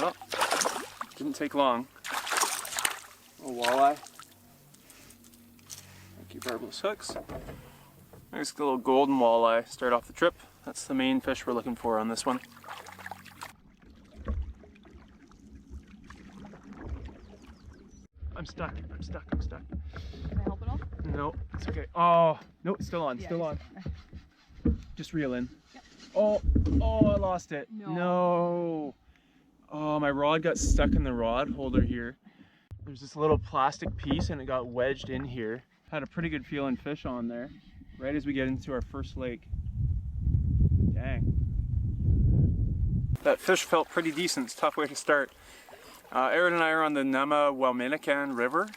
Well, didn't take long. A walleye. Thank you, barbless hooks. Nice little golden walleye. Start off the trip. That's the main fish we're looking for on this one. I'm stuck. I'm stuck. I'm stuck. Can I help at all? No, it's okay. Oh, no, it's still on. Yeah, still on. Just reel in. Yep. Oh, I lost it. No. Oh, my rod got stuck in the rod holder here. There's this little plastic piece and it got wedged in here. Had a pretty good feeling fish on there right as we get into our first lake. Dang. That fish felt pretty decent. It's a tough way to start. Erin and I are on the Namewaminikan River,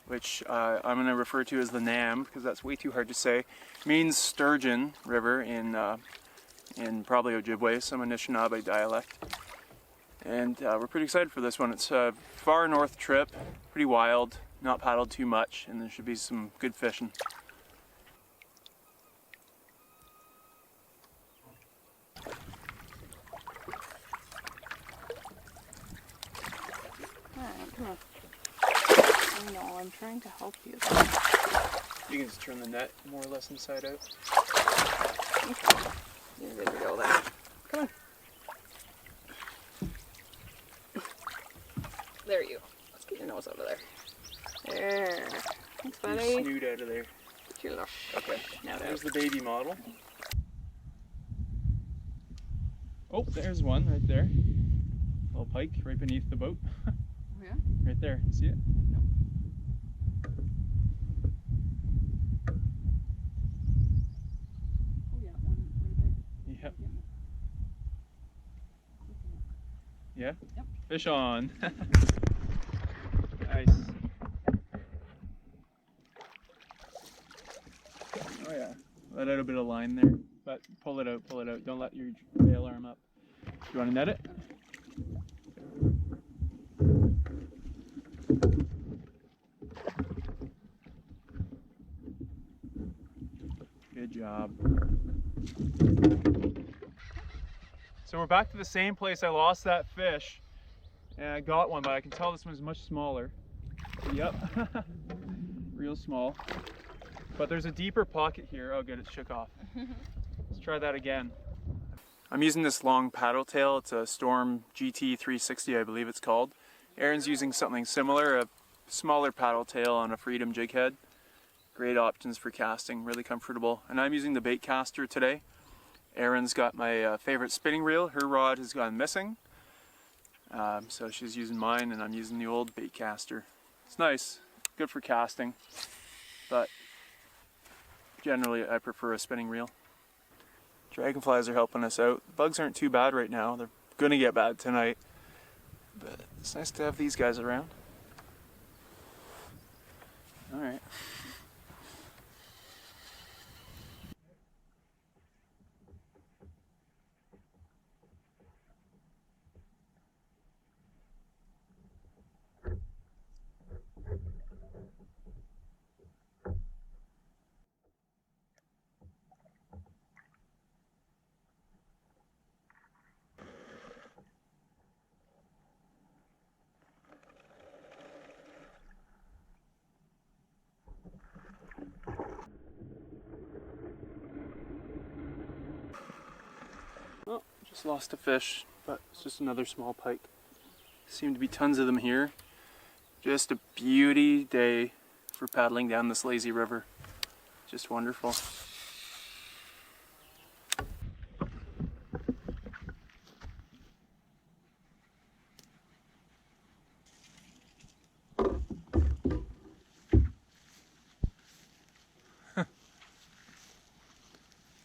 which I'm going to refer to as the Nam because that's way too hard to say. It means sturgeon river in probably Ojibwe, some Anishinaabe dialect. And we're pretty excited for this one. It's a far north trip, pretty wild, not paddled too much, and there should be some good fishing. Alright, come on. I know, I'm trying to help you. You can just turn the net more or less inside out. Okay. You're good to go there. Come on. There you go. Let's get your nose out of there. There. Thanks, buddy. Your snoot out of there. Get your little Okay. snout There's out. the baby model. Oh, there's one right there. Little pike right beneath the boat. Oh, yeah? Right there. You see it? No. Oh, yeah, one right there. Yep. Yep. Yeah? Yep. Fish on. Nice. Oh yeah. Let out a bit of line there. But pull it out, pull it out. Don't let your bail arm up. You want to net it? Good job. So we're back to the same place I lost that fish. And I got one, but I can tell this one's much smaller. Yep. Real small. But there's a deeper pocket here. Oh good, it shook off. Let's try that again. I'm using this long paddle tail. It's a Storm GT 360, I believe it's called. Erin's using something similar, a smaller paddle tail on a Freedom jig head. Great options for casting, really comfortable. And I'm using the bait caster today. Erin's got my favorite spinning reel. Her rod has gone missing. So she's using mine and I'm using the old bait caster. It's nice, good for casting, but generally I prefer a spinning reel. Dragonflies are helping us out. Bugs aren't too bad right now. They're gonna get bad tonight, but it's nice to have these guys around. All right. Oh, just lost a fish, but it's just another small pike. Seem to be tons of them here. Just a beauty day for paddling down this lazy river. Just wonderful.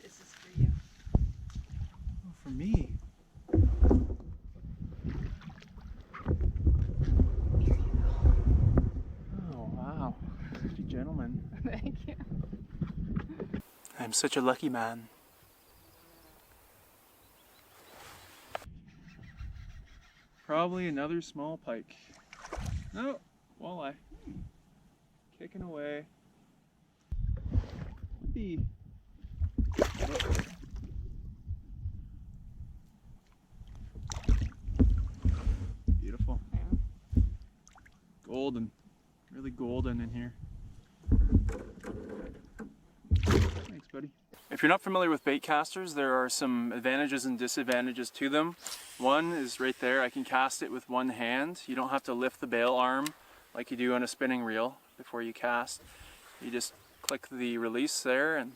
This is for you. Oh, for me. Here you go. Oh, wow. Such a gentleman. Thank you. I'm such a lucky man. Probably another small pike. No, walleye. Kicking away. The Golden, really golden in here. Thanks, buddy. If you're not familiar with bait casters, there are some advantages and disadvantages to them. One is right there, I can cast it with one hand. You don't have to lift the bail arm like you do on a spinning reel before you cast. You just click the release there and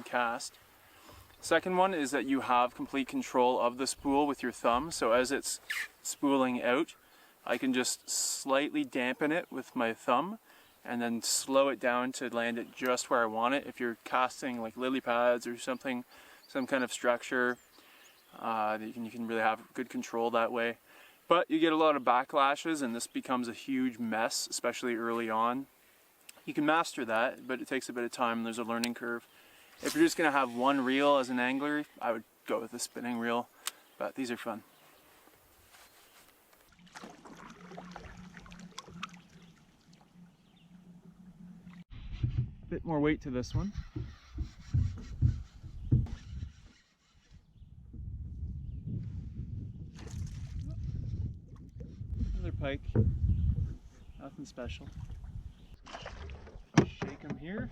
cast. Second one is that you have complete control of the spool with your thumb, so as it's spooling out, I can just slightly dampen it with my thumb and then slow it down to land it just where I want it. If you're casting like lily pads or something, some kind of structure, you can really have good control that way. But you get a lot of backlashes and this becomes a huge mess, especially early on. You can master that, but it takes a bit of time and there's a learning curve. If you're just going to have one reel as an angler, I would go with a spinning reel, but these are fun. Bit more weight to this one. Another pike, nothing special. Shake them here.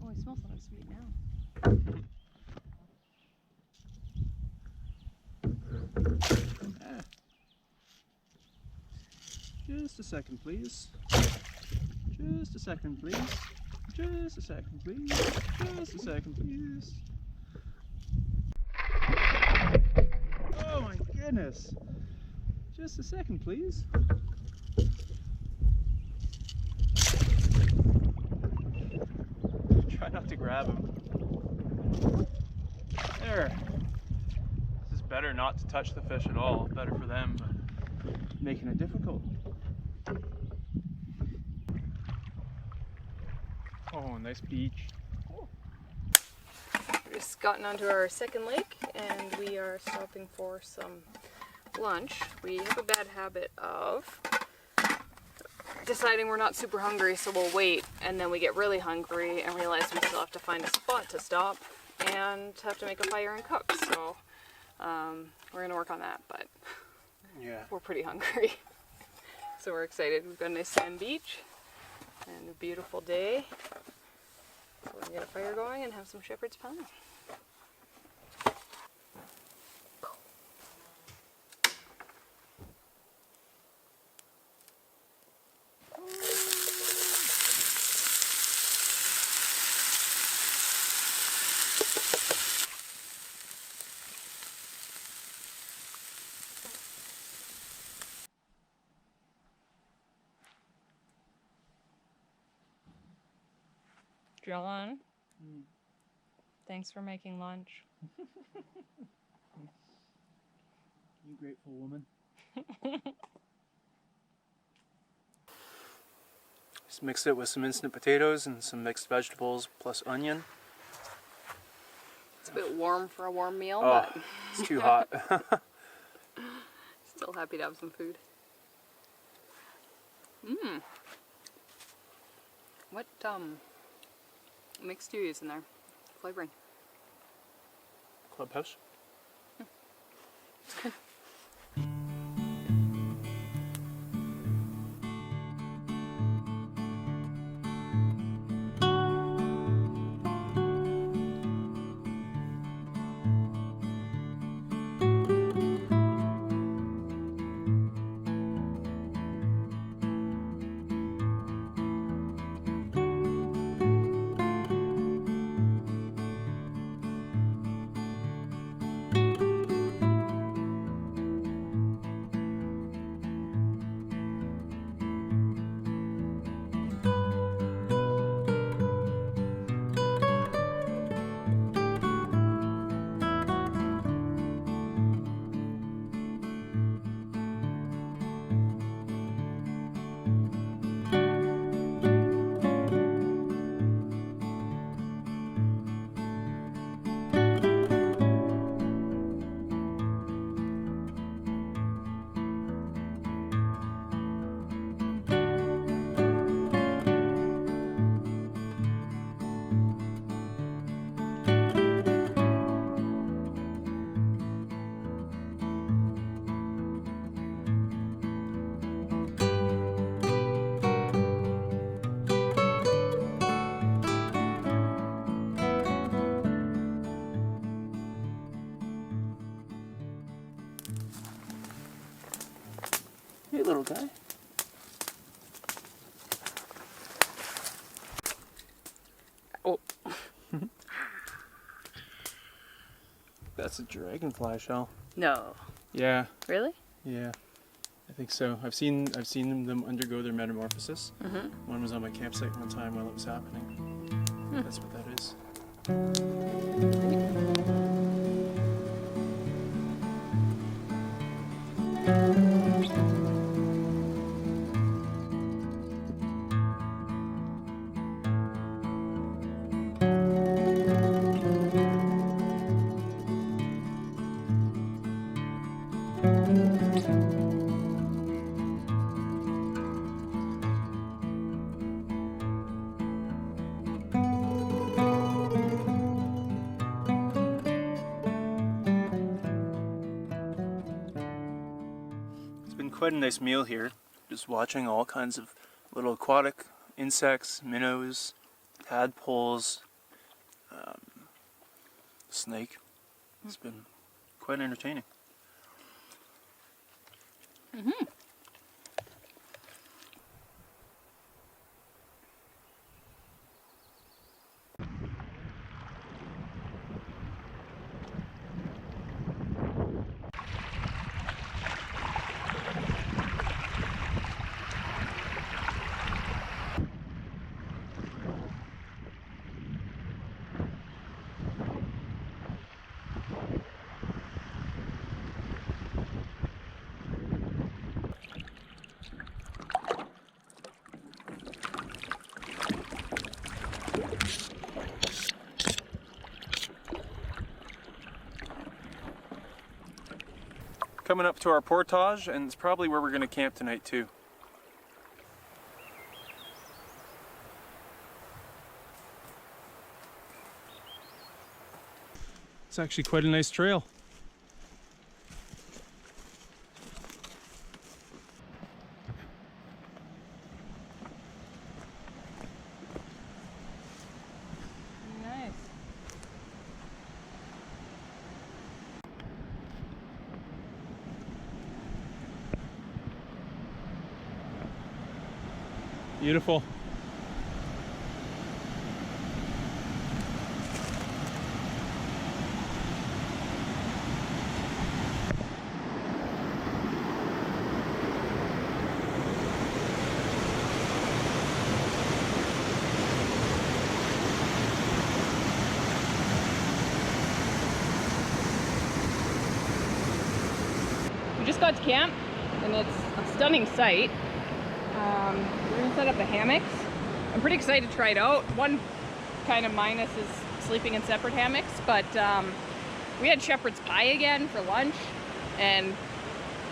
Oh, I smell something sweet now. Just a second, please. Just a second, please. Just a second, please. Just a second, please. Oh my goodness. Just a second, please. Try not to grab him. There. This is better not to touch the fish at all. Better for them, but making it difficult. Oh, nice beach. We've just gotten onto our second lake and we are stopping for some lunch. We have a bad habit of deciding we're not super hungry, so we'll wait, and then we get really hungry and realize we still have to find a spot to stop and have to make a fire and cook. So we're gonna work on that, but Yeah. we're pretty hungry. So we're excited. We've got a nice sand beach and a beautiful day. So we're gonna get a fire going and have some shepherd's pie. John, thanks for making lunch. You grateful woman. Just mix it with some instant potatoes and some mixed vegetables plus onion. It's a bit warm for a warm meal, Oh, but it's too hot. still happy to have some food. What mix do you use in there? Flavoring? Clubhouse. It's good. cute little guy. Oh. That's a dragonfly shell. No. Yeah. Really? Yeah. I think so. I've seen them undergo their metamorphosis. One was on my campsite one time while it was happening. That's what that is. Quite a nice meal here, just watching all kinds of little aquatic insects, minnows, tadpoles, snake. It's been quite entertaining. Coming up to our portage, and it's probably where we're going to camp tonight too. It's actually quite a nice trail. Nice. Beautiful. We just got to camp, and it's a stunning sight. We're gonna set up the hammocks. I'm pretty excited to try it out. One kind of minus is sleeping in separate hammocks, but we had shepherd's pie again for lunch, and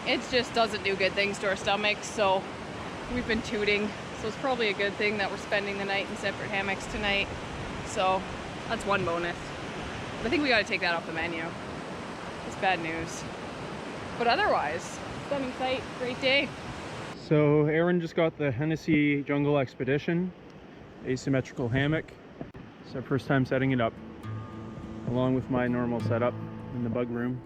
it just doesn't do good things to our stomachs, so we've been tooting. So it's probably a good thing that we're spending the night in separate hammocks tonight. So that's one bonus. But I think we gotta take that off the menu. It's bad news. But otherwise, stunning sight, great day. So Erin just got the Hennessy Jungle Expedition asymmetrical hammock. It's our first time setting it up, along with my normal setup in the bug room.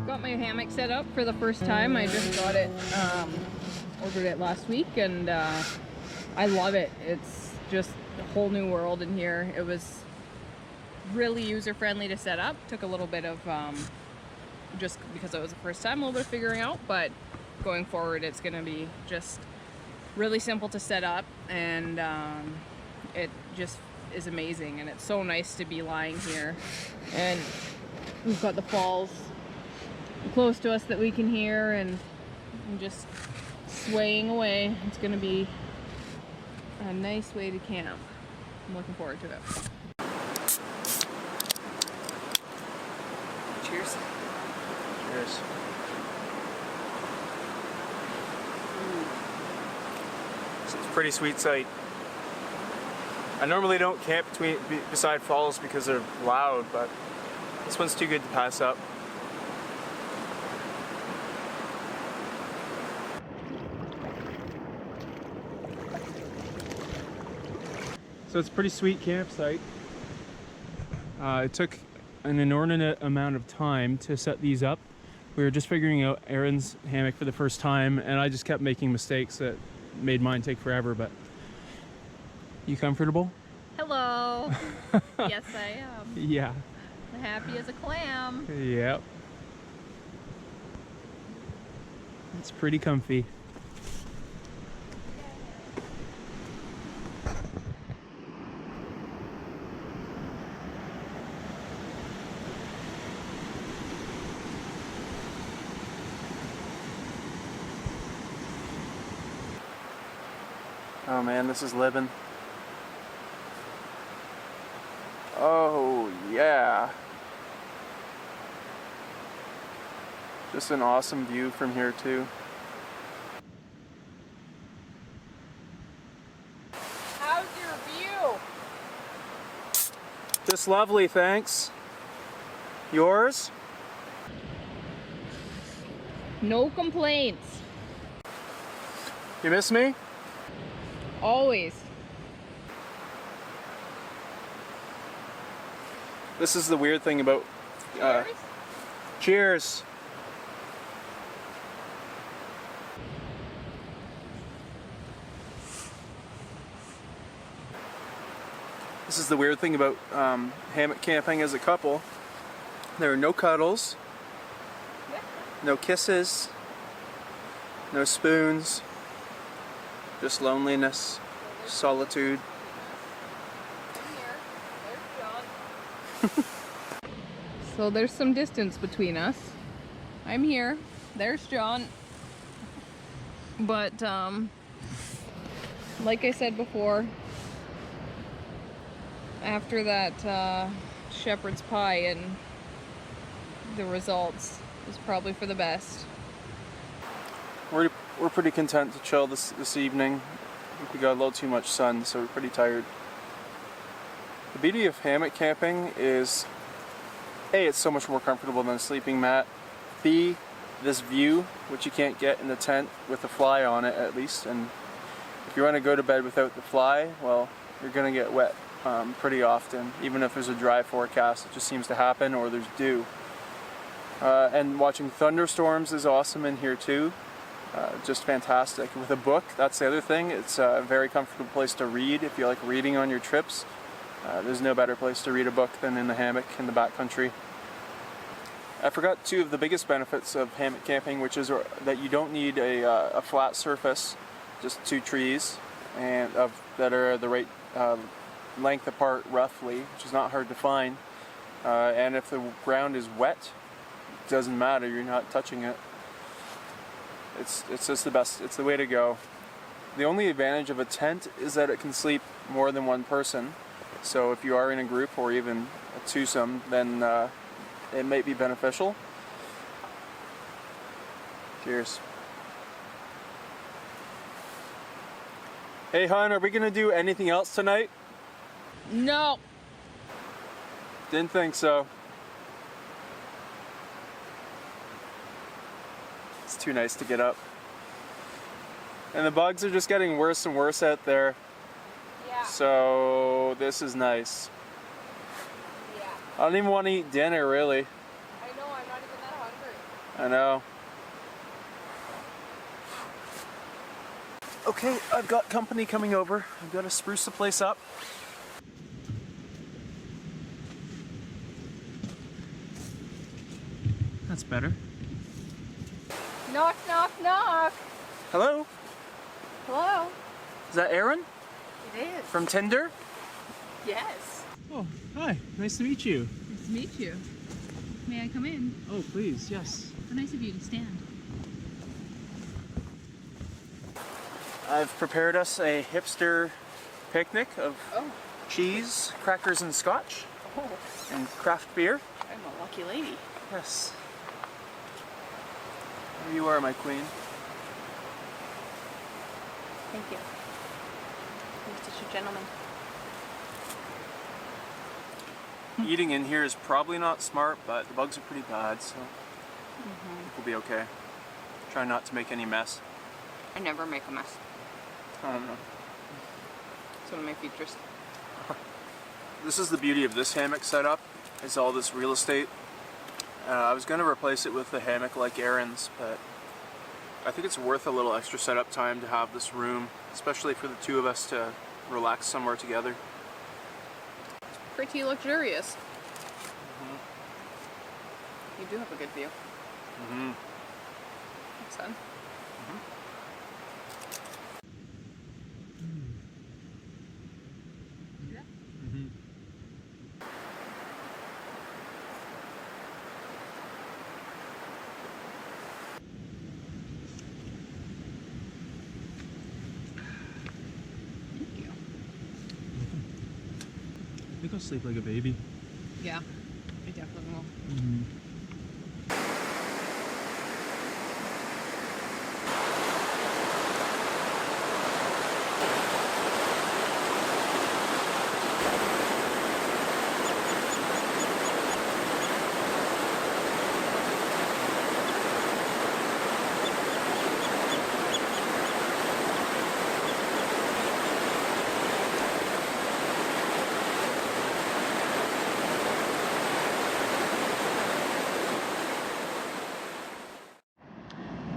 Got my hammock set up for the first time. I just got it, ordered it last week, and I love it. It's just a whole new world in here. It was really user-friendly to set up. Took a little bit of, just because it was the first time, a little bit of figuring out, but going forward it's gonna be just really simple to set up, and it just is amazing, and it's so nice to be lying here. And we've got the falls close to us that we can hear, and just swaying away. It's gonna be a nice way to camp. I'm looking forward to it. Cheers. Cheers. It's a pretty sweet sight. I normally don't camp beside falls because they're loud, but this one's too good to pass up. So it's a pretty sweet campsite. It took an inordinate amount of time to set these up. We were just figuring out Erin's hammock for the first time, and I just kept making mistakes that made mine take forever, but you comfortable? Hello. Yes, I am. Yeah. Happy as a clam. Yep. It's pretty comfy. Oh man, this is living. Oh yeah. Just an awesome view from here too. How's your view? Just lovely, thanks. Yours? No complaints. You miss me? Always. This is the weird thing about cheers. This is the weird thing about hammock camping as a couple. There are no cuddles, no kisses, no spoons, just loneliness, solitude. So there's some distance between us. I'm here. There's John. But like I said before, after that shepherd's pie and the results is probably for the best. We're pretty content to chill this evening. I think we got a little too much sun, so we're pretty tired. The beauty of hammock camping is A, it's so much more comfortable than a sleeping mat. B, this view, which you can't get in the tent with a fly on it at least. And if you want to go to bed without the fly, well, you're going to get wet pretty often. Even if there's a dry forecast, it just seems to happen, or there's dew. And watching thunderstorms is awesome in here too. Just fantastic. With a book, that's the other thing. It's a very comfortable place to read if you like reading on your trips. There's no better place to read a book than in the hammock in the backcountry. I forgot two of the biggest benefits of hammock camping, which is that you don't need a flat surface, just two trees, and that are the right length apart roughly, which is not hard to find. And if the ground is wet, it doesn't matter. You're not touching it. It's just the best. It's the way to go. The only advantage of a tent is that it can sleep more than one person. So if you are in a group or even a twosome, then it might be beneficial. Cheers. Hey hon, are we gonna do anything else tonight? No. Didn't think so. It's too nice to get up. And the bugs are just getting worse and worse out there. Yeah. So this is nice. Yeah. I don't even want to eat dinner, really. I know, I'm not even that hungry. I know. Okay, I've got company coming over. I've got to spruce the place up. That's better. Knock, knock, knock. Hello? Hello. Is that Erin? It is. From Tinder? Yes. Oh, hi. Nice to meet you. Nice to meet you. May I come in? Oh, please, yes. How nice of you to stand. I've prepared us a hipster picnic of Oh. cheese, crackers, and scotch, Oh, and craft beer. I'm a lucky lady. Yes. There you are, my queen. Thank you. You're such a gentleman. Eating in here is probably not smart, but the bugs are pretty bad, so I think we'll be okay. Try not to make any mess. I never make a mess. I don't know. It's one of my features. This is the beauty of this hammock setup, is all this real estate. I was going to replace it with a hammock like Erin's, but I think it's worth a little extra setup time to have this room, especially for the two of us to relax somewhere together. It's pretty luxurious. You do have a good view. Thanks, son. I think I'll sleep like a baby. Yeah, I definitely will.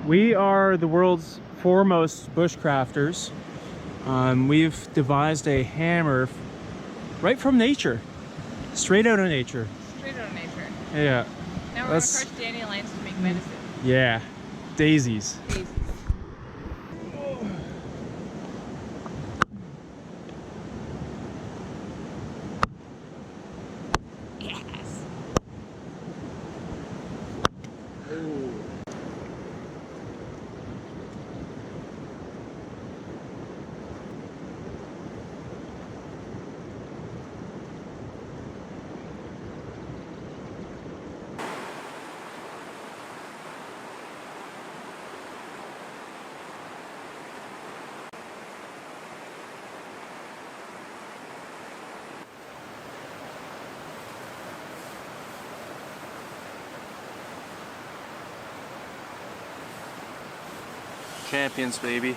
We are the world's foremost bushcrafters. We've devised a hammer right from nature, straight out of nature. Straight out of nature. Yeah. Now we're gonna crush dandelions to make medicine. Yeah, daisies. Daisies. Yes. Champions, baby.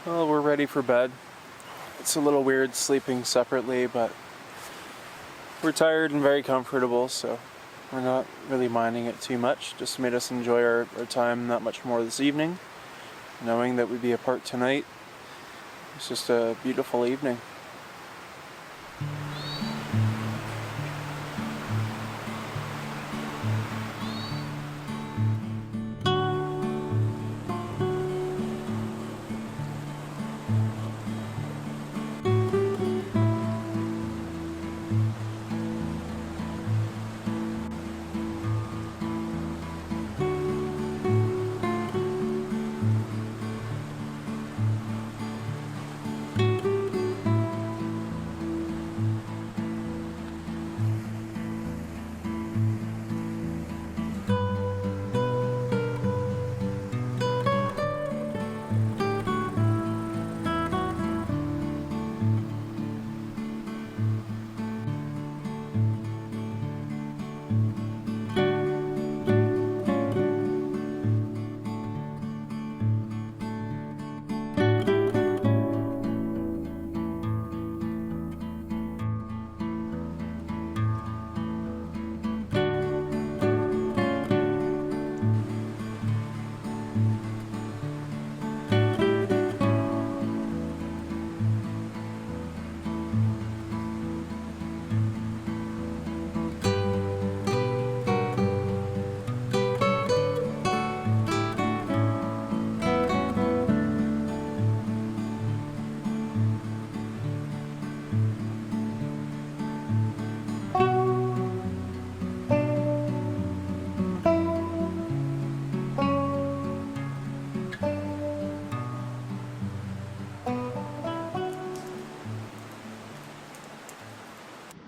Well, we're ready for bed. It's a little weird sleeping separately, but we're tired and very comfortable, so we're not really minding it too much. Just made us enjoy our time that much more this evening, knowing that we'd be apart tonight. It's just a beautiful evening.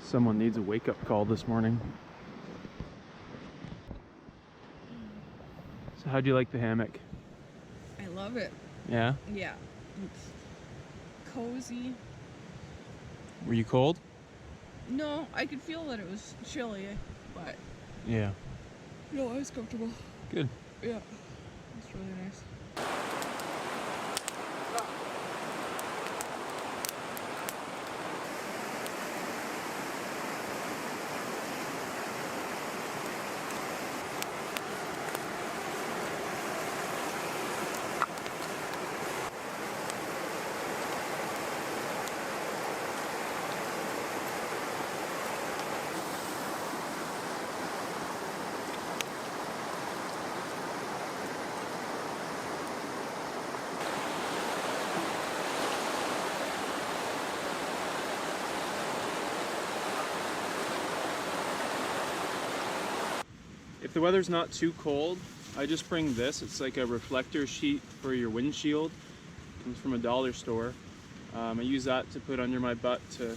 Someone needs a wake-up call this morning. So how'd you like the hammock? I love it. Yeah? Yeah. It's cozy. Were you cold? No, I could feel that it was chilly, but Yeah. no, I was comfortable. Good. Yeah. It's really nice. If the weather's not too cold, I just bring this. It's like a reflector sheet for your windshield. It comes from a dollar store. I use that to put under my butt to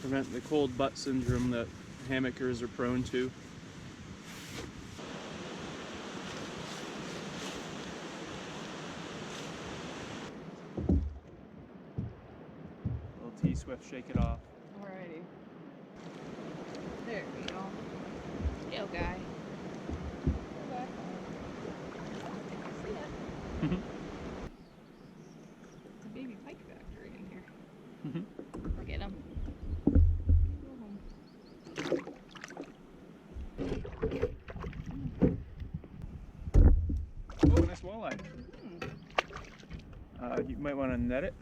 prevent the cold butt syndrome that hammockers are prone to. Little T-Swift, shake it off. Alrighty. There we go. Yo, guy. See ya. It's a baby pike factory in here. Forget him. Oh, nice walleye. You might want to net it.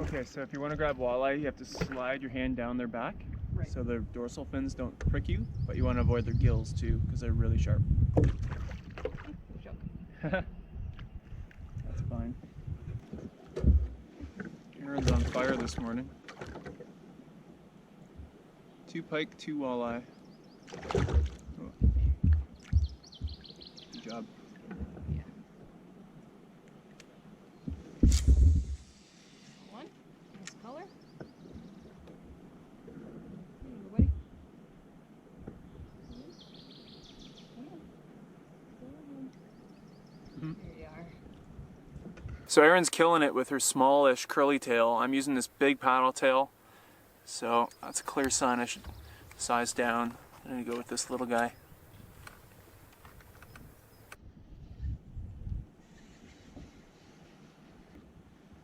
Okay, so if you want to grab walleye, you have to slide your hand down their back, Right. so their dorsal fins don't prick you, but you want to avoid their gills too, because they're really sharp. Joke. That's fine. Erin's on fire this morning. 2 pike, 2 walleye. Oh. Good job. Yeah. One. Nice color. Everybody. There you are. So Erin's killing it with her smallish curly tail. I'm using this big paddle tail. So that's a clear sign I should size down. I'm gonna go with this little guy.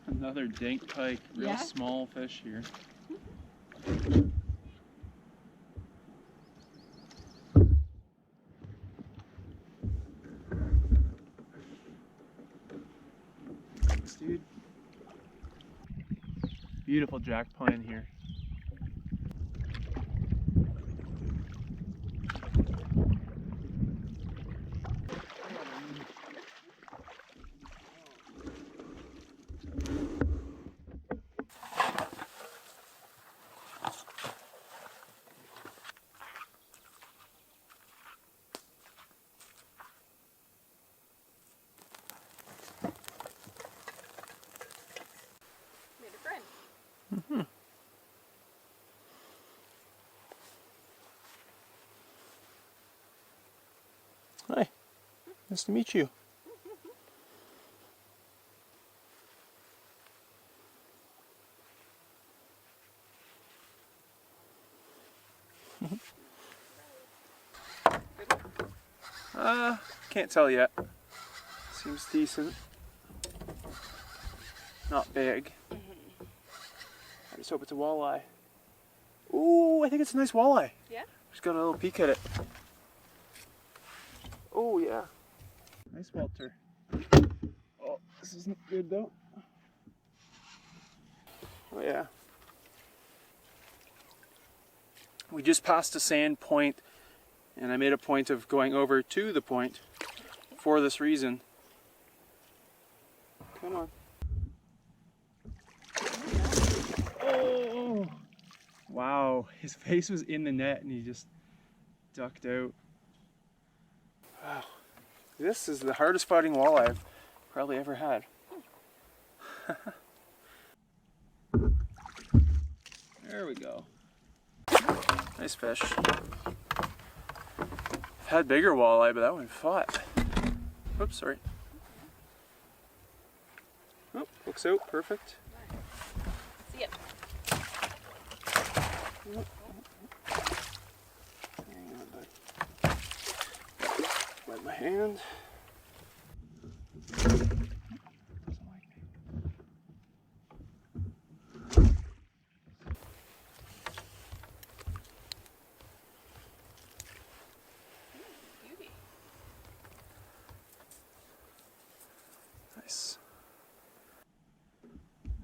Another dank pike, real Yeah? small fish here. Thanks, dude. Beautiful jack pine here. Made a friend. Hi, nice to meet you. Can't tell yet. Seems decent. Not big. I just hope it's a walleye. Ooh, I think it's a nice walleye. Yeah? Just got a little peek at it. Oh yeah. Nice Walter. Oh, this isn't good though. Oh yeah. We just passed a sand point, and I made a point of going over to the point for this reason. Come on. Oh! Wow, his face was in the net and he just ducked out. Wow. This is the hardest fighting walleye I've probably ever had. There we go. Nice fish. I've had bigger walleye, but that one fought. Oops, sorry. Oh, hooks out, perfect. See ya. Hang on, bud. Wipe my hand. Beauty. Nice.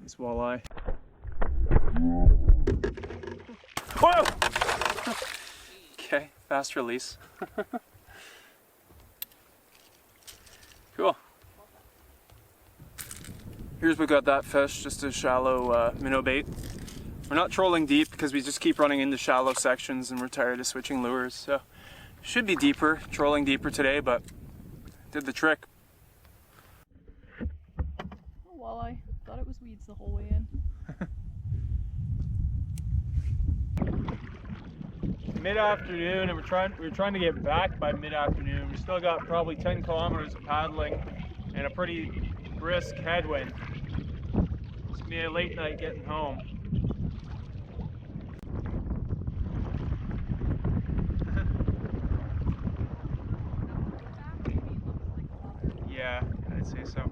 Nice walleye. Whoa! Okay, fast release. Cool. Here's we got that fish, just a shallow minnow bait. We're not trolling deep because we just keep running into shallow sections and we're tired of switching lures. So should be deeper, trolling deeper today, but did the trick. Oh, well, I thought it was weeds the whole way in. Mid-afternoon, and we're trying to get back by mid-afternoon. We still got probably 10 kilometers of paddling and a pretty brisk headwind. It's gonna be a late night getting home. Yeah, I'd say so.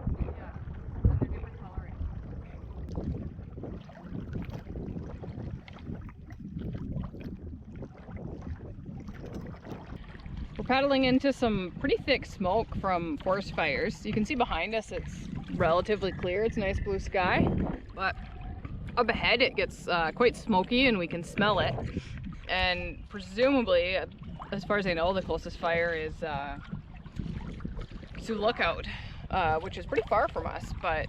We're paddling into some pretty thick smoke from forest fires. You can see behind us it's relatively clear, it's nice blue sky, but up ahead it gets quite smoky and we can smell it. And presumably, as far as I know, the closest fire is Sioux Lookout, which is pretty far from us, but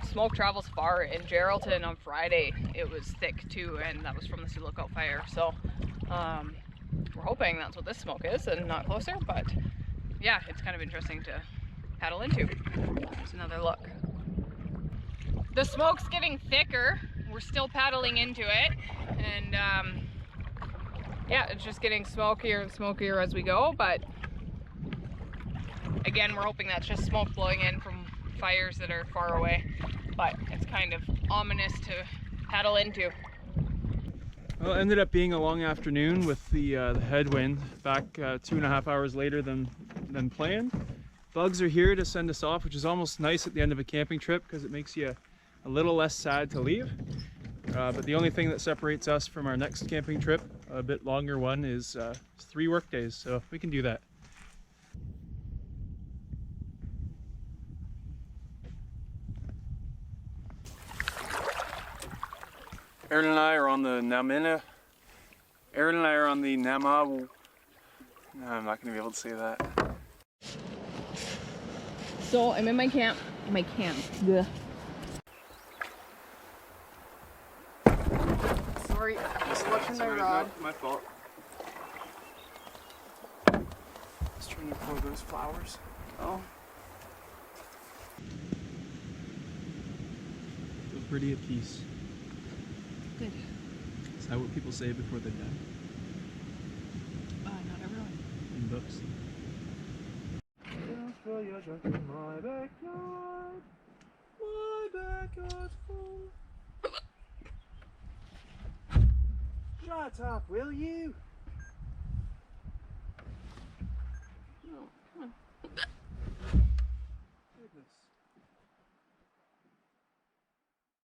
smoke travels far. In Geraldton on Friday it was thick too, and that was from the Sioux Lookout fire. So we're hoping that's what this smoke is and not closer, but yeah, it's kind of interesting to paddle into. Here's another look. The smoke's getting thicker. We're still paddling into it, and yeah, it's just getting smokier and smokier as we go, but again, we're hoping that's just smoke blowing in from fires that are far away, but it's kind of ominous to paddle into. Well, it ended up being a long afternoon with the headwind, back 2.5 hours later than planned. Bugs are here to send us off, which is almost nice at the end of a camping trip because it makes you a little less sad to leave. But the only thing that separates us from our next camping trip, a bit longer one, is 3 work days, so we can do that. Erin and I are on the Namawa. No, I'm not gonna be able to say that. So I'm in my camp. Ugh. Sorry, just watching my rod. No, my fault. Just trying to pull those flowers. Oh. Feel pretty at peace. Good. Is that what people say before they die? Not everyone. In books. Shut up, will you?